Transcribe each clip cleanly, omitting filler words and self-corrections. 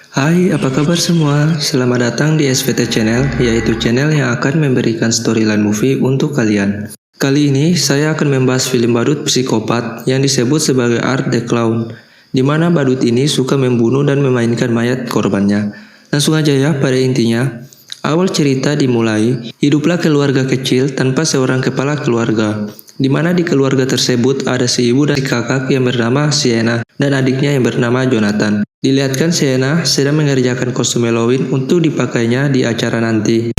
Hai, apa kabar semua? Selamat datang di SVT Channel, yaitu channel yang akan memberikan storyline movie untuk kalian. Kali ini, saya akan membahas film badut psikopat yang disebut sebagai Art the Clown, di mana badut ini suka membunuh dan memainkan mayat korbannya. Langsung aja ya pada intinya. Awal cerita dimulai, hiduplah keluarga kecil tanpa seorang kepala keluarga, di mana di keluarga tersebut ada si ibu dan si kakak yang bernama Sienna dan adiknya yang bernama Jonathan. Dilihatkan Sienna sedang mengerjakan kostum Halloween untuk dipakainya di acara nanti.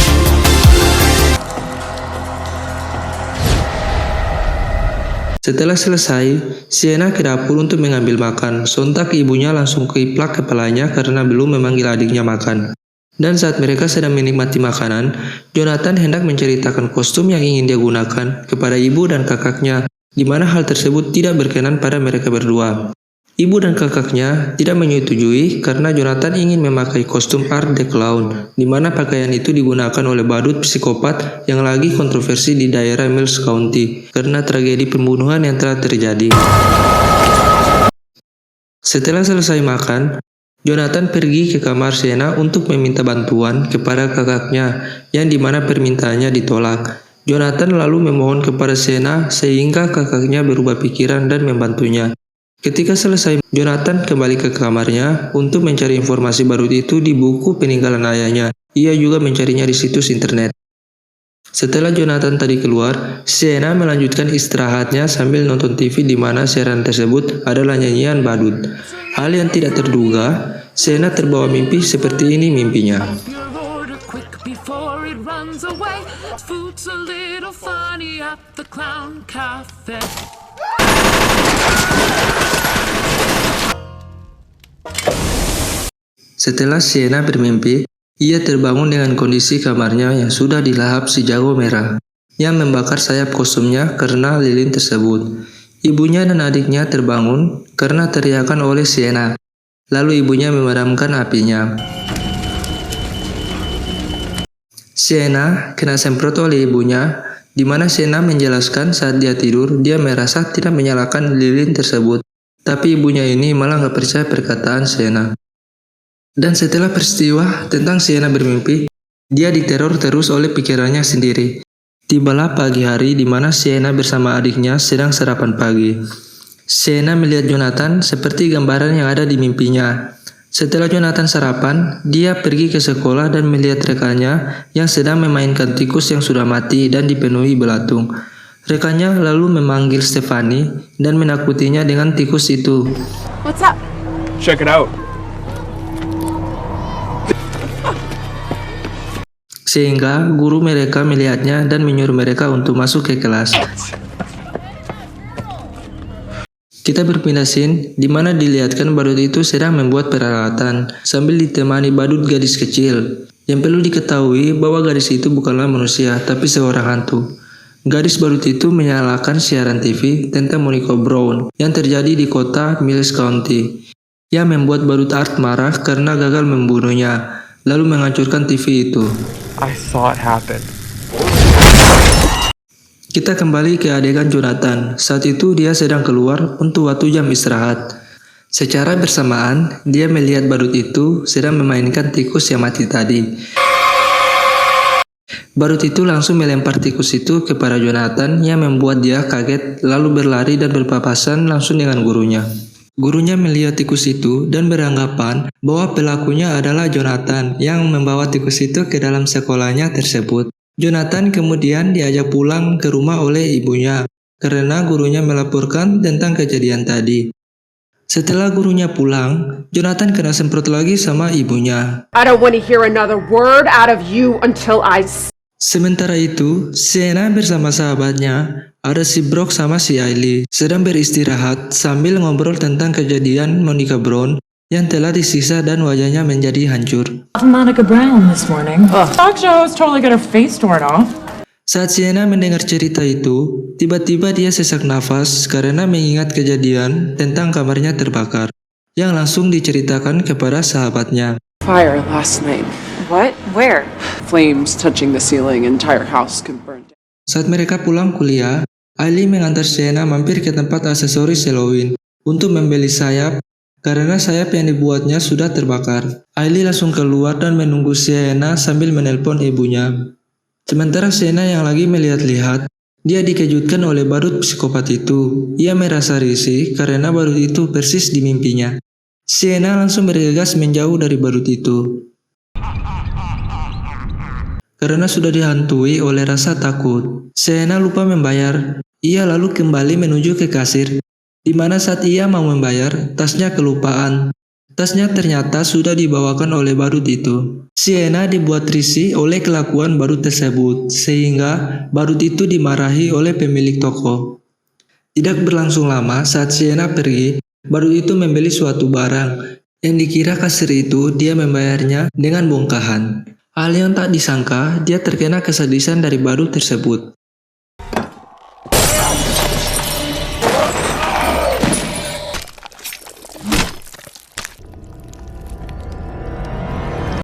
Setelah selesai, Sienna ke dapur untuk mengambil makan. Sontak ibunya langsung keiplak kepalanya karena belum memanggil adiknya makan. Dan saat mereka sedang menikmati makanan, Jonathan hendak menceritakan kostum yang ingin dia gunakan kepada ibu dan kakaknya, di mana hal tersebut tidak berkenan pada mereka berdua. Ibu dan kakaknya tidak menyetujui karena Jonathan ingin memakai kostum Art the Clown, di mana pakaian itu digunakan oleh badut psikopat yang lagi kontroversi di daerah Mills County karena tragedi pembunuhan yang telah terjadi. Setelah selesai makan, Jonathan pergi ke kamar Sienna untuk meminta bantuan kepada kakaknya, yang dimana permintaannya ditolak. Jonathan lalu memohon kepada Sienna sehingga kakaknya berubah pikiran dan membantunya. Ketika selesai, Jonathan kembali ke kamarnya untuk mencari informasi baru itu di buku peninggalan ayahnya. Ia juga mencarinya di situs internet. Setelah Jonathan tadi keluar, Sienna melanjutkan istirahatnya sambil nonton TV di mana siaran tersebut adalah nyanyian badut. Hal yang tidak terduga, Sienna terbawa mimpi seperti ini mimpinya. Setelah Sienna bermimpi, ia terbangun dengan kondisi kamarnya yang sudah dilahap si jago merah, yang membakar sayap kostumnya karena lilin tersebut. Ibunya dan adiknya terbangun karena teriakan oleh Sienna. Lalu ibunya memadamkan apinya. Sienna kena semprot oleh ibunya, di mana Sienna menjelaskan saat dia tidur, dia merasa tidak menyalakan lilin tersebut. Tapi ibunya ini malah nggak percaya perkataan Sienna. Dan setelah peristiwa tentang Sienna bermimpi, dia diteror terus oleh pikirannya sendiri. Tibalah pagi hari di mana Sienna bersama adiknya sedang sarapan pagi. Sienna melihat Jonathan seperti gambaran yang ada di mimpinya. Setelah Jonathan sarapan, dia pergi ke sekolah dan melihat rekannya yang sedang memainkan tikus yang sudah mati dan dipenuhi belatung. Rekannya lalu memanggil Stephanie dan menakutinya dengan tikus itu. What's up? Check it out. Sehingga guru mereka melihatnya dan menyuruh mereka untuk masuk ke kelas. Kita berpindah scene di mana dilihatkan badut itu sedang membuat peralatan sambil ditemani badut gadis kecil. Yang perlu diketahui bahwa gadis itu bukanlah manusia tapi seorang hantu. Gadis badut itu menyalakan siaran TV tentang Monica Brown yang terjadi di kota Mills County, yang membuat badut Art marah karena gagal membunuhnya, lalu menghancurkan TV itu. I saw it happen. Kita kembali ke adegan Jonathan. Saat itu dia sedang keluar untuk waktu jam istirahat. Secara bersamaan, dia melihat badut itu sedang memainkan tikus yang mati tadi. Badut itu langsung melempar tikus itu kepada Jonathan yang membuat dia kaget lalu berlari dan berpapasan langsung dengan gurunya. Gurunya melihat tikus itu dan beranggapan bahwa pelakunya adalah Jonathan yang membawa tikus itu ke dalam sekolahnya tersebut. Jonathan kemudian diajak pulang ke rumah oleh ibunya karena gurunya melaporkan tentang kejadian tadi. Setelah gurunya pulang, Jonathan kena semprot lagi sama ibunya. I don't want to hear another word out of you until Sementara itu, Sienna bersama sahabatnya, ada si Brock sama si Ailey, sedang beristirahat sambil ngobrol tentang kejadian Monica Brown yang telah disiksa dan wajahnya menjadi hancur. Monica Brown this morning. Talk show has totally got her face torn off. Saat Sienna mendengar cerita itu, tiba-tiba dia sesak nafas karena mengingat kejadian tentang kamarnya terbakar, yang langsung diceritakan kepada sahabatnya. Fire last night. What? Where? Flames touching the ceiling, entire house could burn down. Saat mereka pulang kuliah, Ailey mengantar Sienna mampir ke tempat aksesoris Halloween untuk membeli sayap karena sayap yang dibuatnya sudah terbakar. Ailey langsung keluar dan menunggu Sienna sambil menelpon ibunya. Sementara Sienna yang lagi melihat-lihat, dia dikejutkan oleh badut psikopat itu. Ia merasa risih karena badut itu persis di mimpinya. Sienna langsung bergegas menjauh dari badut itu. Karena sudah dihantui oleh rasa takut, Sienna lupa membayar. Ia lalu kembali menuju ke kasir, di mana saat ia mau membayar, tasnya kelupaan. Tasnya ternyata sudah dibawakan oleh badut itu. Sienna dibuat risih oleh kelakuan badut tersebut, sehingga badut itu dimarahi oleh pemilik toko. Tidak berlangsung lama, saat Sienna pergi, badut itu membeli suatu barang. Yang dikira kasir itu, dia membayarnya dengan bongkahan. Hal yang tak disangka, dia terkena kesadisan dari badut tersebut.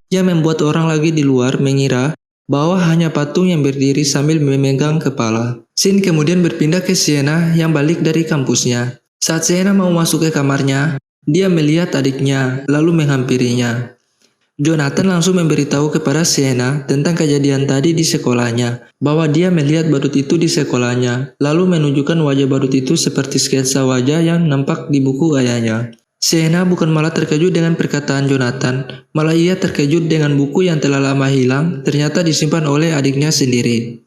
Ia membuat orang lagi di luar mengira bahwa hanya patung yang berdiri sambil memegang kepala. Scene kemudian berpindah ke Sienna yang balik dari kampusnya. Saat Sienna mau masuk ke kamarnya, dia melihat adiknya lalu menghampirinya. Jonathan langsung memberitahu kepada Sienna tentang kejadian tadi di sekolahnya, bahwa dia melihat badut itu di sekolahnya, lalu menunjukkan wajah badut itu seperti sketsa wajah yang nampak di buku ayahnya. Sienna bukan malah terkejut dengan perkataan Jonathan, malah ia terkejut dengan buku yang telah lama hilang, ternyata disimpan oleh adiknya sendiri.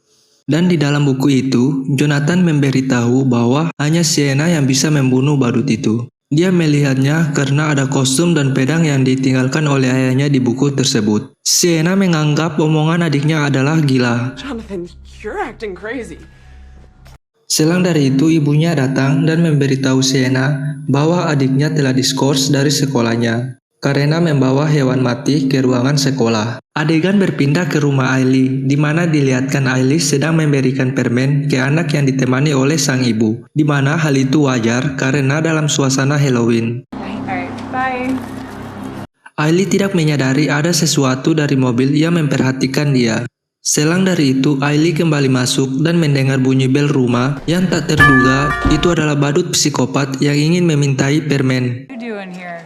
Dan di dalam buku itu, Jonathan memberitahu bahwa hanya Sienna yang bisa membunuh badut itu. Dia melihatnya karena ada kostum dan pedang yang ditinggalkan oleh ayahnya di buku tersebut. Sienna menganggap omongan adiknya adalah gila. Jonathan, you're acting crazy. Selang dari itu, ibunya datang dan memberitahu Sienna bahwa adiknya telah diskors dari sekolahnya karena membawa hewan mati ke ruangan sekolah. Adegan berpindah ke rumah Ailey, di mana dilihatkan Ailey sedang memberikan permen ke anak yang ditemani oleh sang ibu, di mana hal itu wajar karena dalam suasana Halloween. Alright, bye. Ailey tidak menyadari ada sesuatu dari mobil yang memperhatikan dia. Selang dari itu, Ailey kembali masuk dan mendengar bunyi bel rumah yang tak terduga itu adalah badut psikopat yang ingin memintai permen. What are you doing here?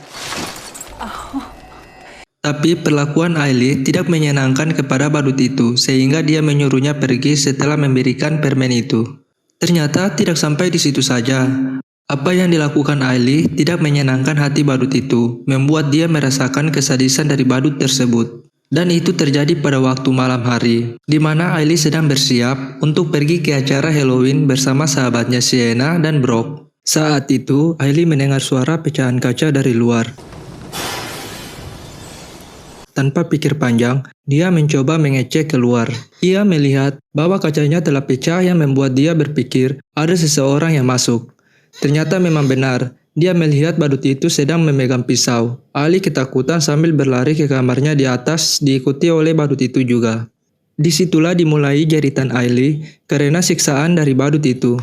Tapi perlakuan Ailey tidak menyenangkan kepada badut itu, sehingga dia menyuruhnya pergi setelah memberikan permen itu. Ternyata tidak sampai di situ saja. Apa yang dilakukan Ailey tidak menyenangkan hati badut itu, membuat dia merasakan kesadisan dari badut tersebut. Dan itu terjadi pada waktu malam hari, di mana Ailey sedang bersiap untuk pergi ke acara Halloween bersama sahabatnya Sienna dan Brock. Saat itu, Ailey mendengar suara pecahan kaca dari luar. Tanpa pikir panjang, dia mencoba mengecek keluar. Ia melihat bahwa kacanya telah pecah yang membuat dia berpikir ada seseorang yang masuk. Ternyata memang benar, dia melihat badut itu sedang memegang pisau. Ailey ketakutan sambil berlari ke kamarnya di atas, diikuti oleh badut itu juga. Disitulah dimulai jeritan Ailey karena siksaan dari badut itu.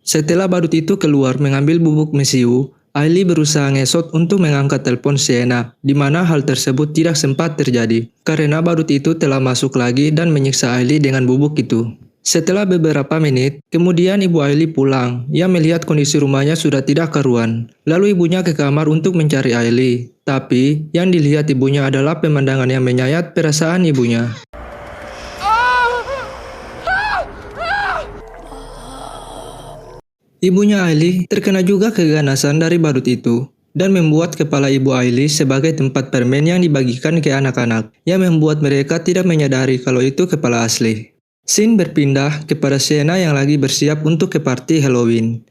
Setelah badut itu keluar mengambil bubuk mesiu, Ailey berusaha ngesot untuk mengangkat telepon Sienna, di mana hal tersebut tidak sempat terjadi, karena badut itu telah masuk lagi dan menyiksa Ailey dengan bubuk itu. Setelah beberapa menit, kemudian ibu Ailey pulang. Ia melihat kondisi rumahnya sudah tidak karuan. Lalu ibunya ke kamar untuk mencari Ailey. Tapi, yang dilihat ibunya adalah pemandangan yang menyayat perasaan ibunya. Ibunya Ailey terkena juga keganasan dari badut itu dan membuat kepala ibu Ailey sebagai tempat permen yang dibagikan ke anak-anak, yang membuat mereka tidak menyadari kalau itu kepala asli. Scene berpindah kepada Sienna yang lagi bersiap untuk ke party Halloween.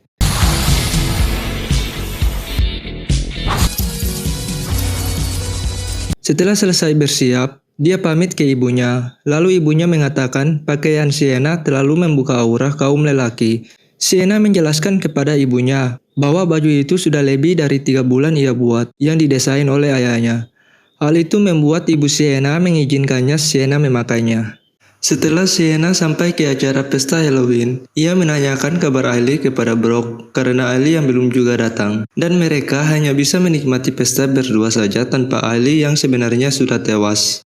Setelah selesai bersiap, dia pamit ke ibunya. Lalu ibunya mengatakan pakaian Sienna terlalu membuka aura kaum lelaki. Sienna menjelaskan kepada ibunya bahwa baju itu sudah lebih dari 3 bulan ia buat, yang didesain oleh ayahnya. Hal itu membuat ibu Sienna mengizinkannya Sienna memakainya. Setelah Sienna sampai ke acara pesta Halloween, ia menanyakan kabar Ailey kepada Brock karena Ailey yang belum juga datang. Dan mereka hanya bisa menikmati pesta berdua saja tanpa Ailey yang sebenarnya sudah tewas.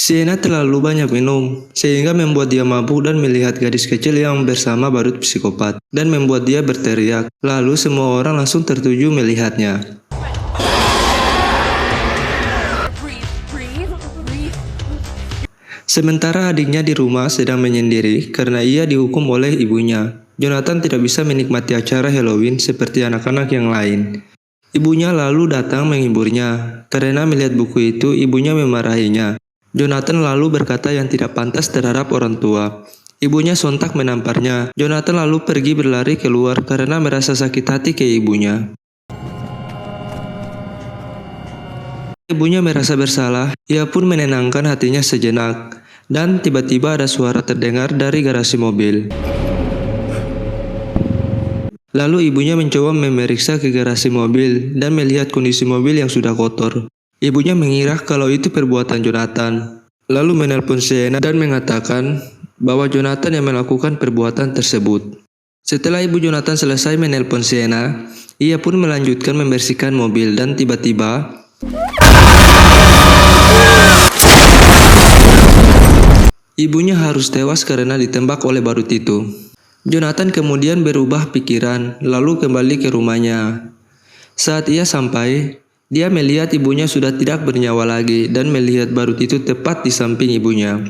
Sienna terlalu banyak minum, sehingga membuat dia mabuk dan melihat gadis kecil yang bersama badut psikopat, dan membuat dia berteriak. Lalu semua orang langsung tertuju melihatnya. Sementara adiknya di rumah sedang menyendiri karena ia dihukum oleh ibunya. Jonathan tidak bisa menikmati acara Halloween seperti anak-anak yang lain. Ibunya lalu datang menghiburnya. Karena melihat buku itu, ibunya memarahinya. Jonathan lalu berkata yang tidak pantas terhadap orang tua. Ibunya sontak menamparnya. Jonathan lalu pergi berlari keluar karena merasa sakit hati ke ibunya. Ibunya merasa bersalah, ia pun menenangkan hatinya sejenak. Dan tiba-tiba ada suara terdengar dari garasi mobil. Lalu ibunya mencoba memeriksa ke garasi mobil dan melihat kondisi mobil yang sudah kotor. Ibunya mengira kalau itu perbuatan Jonathan. Lalu menelpon Sienna dan mengatakan bahwa Jonathan yang melakukan perbuatan tersebut. Setelah ibu Jonathan selesai menelpon Sienna, ia pun melanjutkan membersihkan mobil dan tiba-tiba ibunya harus tewas karena ditembak oleh badut itu. Jonathan kemudian berubah pikiran, lalu kembali ke rumahnya. Saat ia sampai, dia melihat ibunya sudah tidak bernyawa lagi dan melihat badut itu tepat di samping ibunya.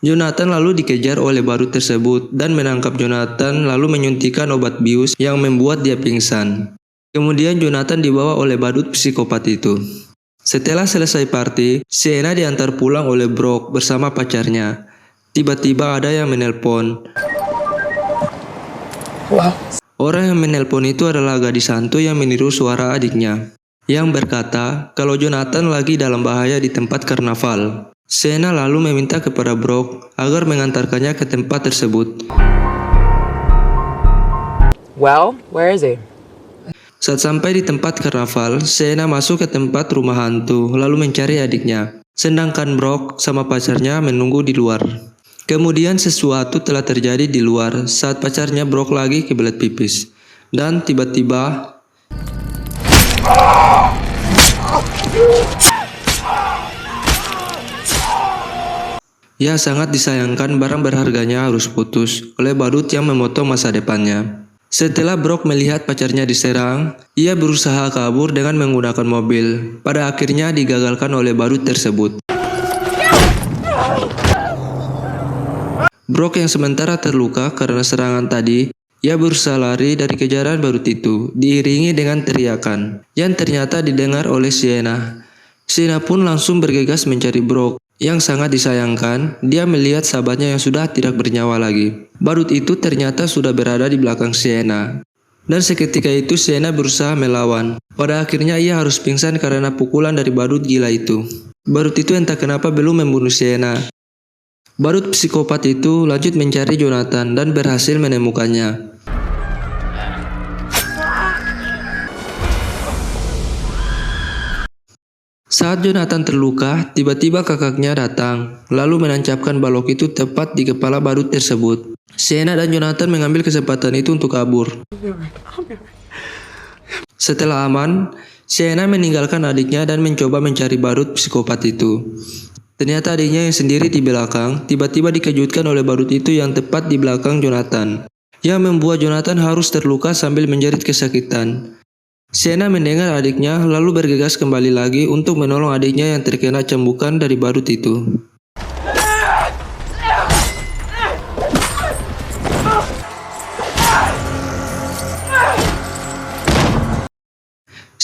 Jonathan lalu dikejar oleh badut tersebut dan menangkap Jonathan lalu menyuntikkan obat bius yang membuat dia pingsan. Kemudian Jonathan dibawa oleh badut psikopat itu. Setelah selesai party, Sienna diantar pulang oleh Brock bersama pacarnya. Tiba-tiba ada yang menelpon. Wow. Orang yang menelpon itu adalah gadis hantu yang meniru suara adiknya, yang berkata kalau Jonathan lagi dalam bahaya di tempat karnaval. Sienna lalu meminta kepada Brock agar mengantarkannya ke tempat tersebut. Well, where is he? Saat sampai di tempat karnaval, Sienna masuk ke tempat rumah hantu lalu mencari adiknya. Sedangkan Brock sama pacarnya menunggu di luar. Kemudian sesuatu telah terjadi di luar saat pacarnya Brock lagi kebelet pipis. Dan tiba-tiba ia sangat disayangkan barang berharganya harus putus oleh badut yang memotong masa depannya. Setelah Brock melihat pacarnya diserang, ia berusaha kabur dengan menggunakan mobil. Pada akhirnya digagalkan oleh badut tersebut. Brock yang sementara terluka karena serangan tadi, ia berusaha lari dari kejaran badut itu, diiringi dengan teriakan, yang ternyata didengar oleh Sienna. Sienna pun langsung bergegas mencari Brock. Yang sangat disayangkan, dia melihat sahabatnya yang sudah tidak bernyawa lagi. Badut itu ternyata sudah berada di belakang Sienna. Dan seketika itu Sienna berusaha melawan. Pada akhirnya ia harus pingsan karena pukulan dari badut gila itu. Badut itu entah kenapa belum membunuh Sienna. Badut psikopat itu lanjut mencari Jonathan dan berhasil menemukannya. Saat Jonathan terluka, tiba-tiba kakaknya datang, lalu menancapkan balok itu tepat di kepala badut tersebut. Sienna dan Jonathan mengambil kesempatan itu untuk kabur. Setelah aman, Sienna meninggalkan adiknya dan mencoba mencari badut psikopat itu. Ternyata adiknya yang sendiri di belakang, tiba-tiba dikejutkan oleh badut itu yang tepat di belakang Jonathan, yang membuat Jonathan harus terluka sambil menjerit kesakitan. Sienna mendengar adiknya lalu bergegas kembali lagi untuk menolong adiknya yang terkena cambukan dari badut itu.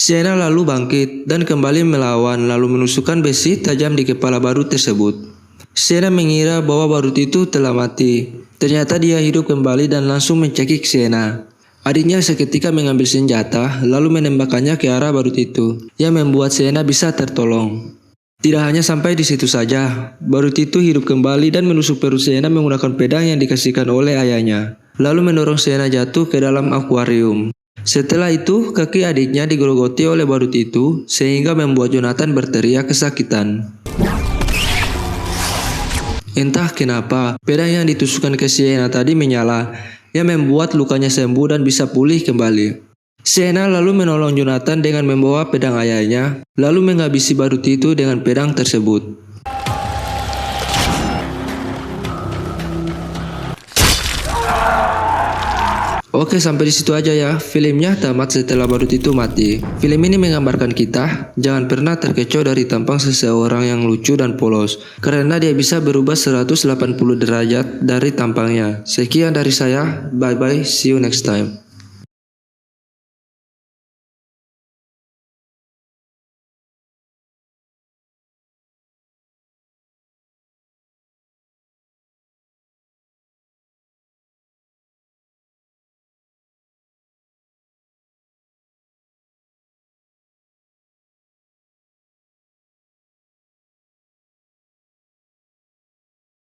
Sienna lalu bangkit dan kembali melawan lalu menusukkan besi tajam di kepala badut tersebut. Sienna mengira bahwa badut itu telah mati. Ternyata dia hidup kembali dan langsung mencekik Sienna. Adiknya seketika mengambil senjata lalu menembakkannya ke arah badut itu, yang membuat Sienna bisa tertolong. Tidak hanya sampai di situ saja, badut itu hidup kembali dan menusuk perut Sienna menggunakan pedang yang dikasihkan oleh ayahnya, lalu mendorong Sienna jatuh ke dalam akuarium. Setelah itu, kaki adiknya digerogoti oleh badut itu sehingga membuat Jonathan berteriak kesakitan. Entah kenapa, pedang yang ditusukkan ke Sienna tadi menyala, yang membuat lukanya sembuh dan bisa pulih kembali. Sienna lalu menolong Jonathan dengan membawa pedang ayahnya, lalu menghabisi badut itu dengan pedang tersebut. Oke, sampai di situ aja ya. Filmnya tamat setelah badut itu mati. Film ini menggambarkan kita jangan pernah terkecoh dari tampang seseorang yang lucu dan polos, karena dia bisa berubah 180 derajat dari tampangnya. Sekian dari saya. Bye bye, see you next time.